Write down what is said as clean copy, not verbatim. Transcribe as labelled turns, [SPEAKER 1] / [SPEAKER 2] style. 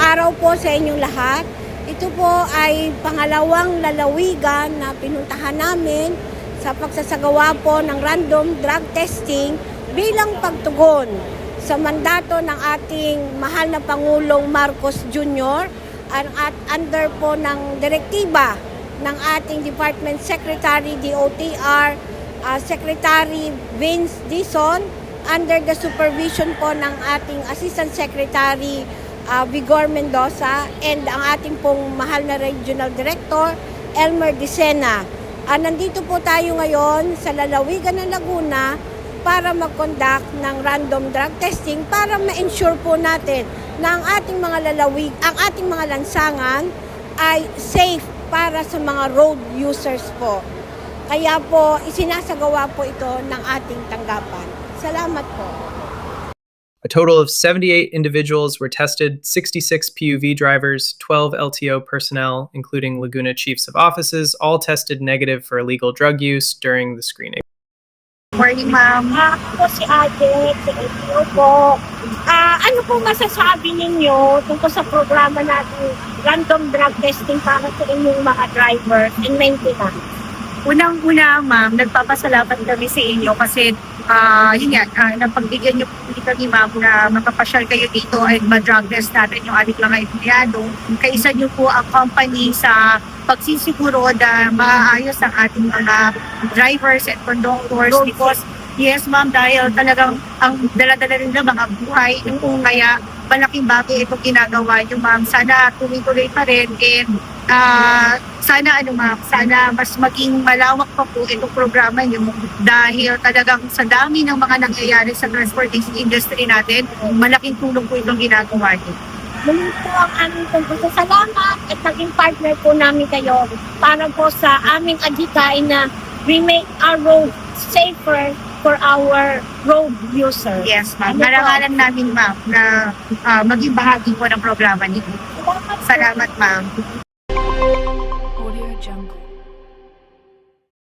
[SPEAKER 1] araw po sa inyong lahat. Ito po ay pangalawang lalawigan na pinuntahan namin sa pagsasagawa po ng random drug testing bilang pagtugon sa mandato ng ating mahal na Pangulong Marcos Jr. at under po ng direktiba ng ating Department Secretary DOTR, Secretary Vince Dizon, under the supervision po ng ating Assistant Secretary Vigor Mendoza and ang ating pong mahal na Regional Director Elmer Dicena. Nandito po tayo ngayon sa lalawigan ng Laguna para mag-conduct ng random drug testing para ma-ensure po natin na ang ating mga lansangan ay safe para sa mga road users po. Kaya po isinasagawa po ito ng ating tanggapan. Salamat po.
[SPEAKER 2] A total of 78 individuals were tested, 66 PUV drivers, 12 LTO personnel, including Laguna chiefs of offices, all tested negative for illegal drug use during the screening.
[SPEAKER 3] Morning, ma'am.
[SPEAKER 1] Ako si Ate, si LTO po. Ano po masasabi ninyo tungkol sa programa natin random drug testing para sa inyong mga drivers and maintenance?
[SPEAKER 3] Unang-una, ma'am, nagpapasalamat kami sa inyo kasi napagbigyan niyo po kami, ma'am, na makapasyal kayo dito at ma-drug test natin yung ating mga empleyado. Kaisa niyo po ang company sa pagsisiguro na maayos ang ating mga drivers and conductors because yes, ma'am, dahil talagang ang dala-dala rin ng mga buhay kung kaya malaking bagay itong ginagawa niyo, ma'am. Sana tuloy-tuloy pa rin and sana mas maging malawak pa po itong programa niyo dahil talagang sa dami ng mga nangyayari sa transportation industry natin, malaking tulong po itong ginagawa niyo.
[SPEAKER 1] Muli po ang aming salamat at naging partner po namin kayo para po sa aming adhikain na we make our road safer for our road users.
[SPEAKER 3] Yes, ma'am. Marangalan namin, ma'am, na maging bahagi po ng programa niyo. Salamat, ma'am.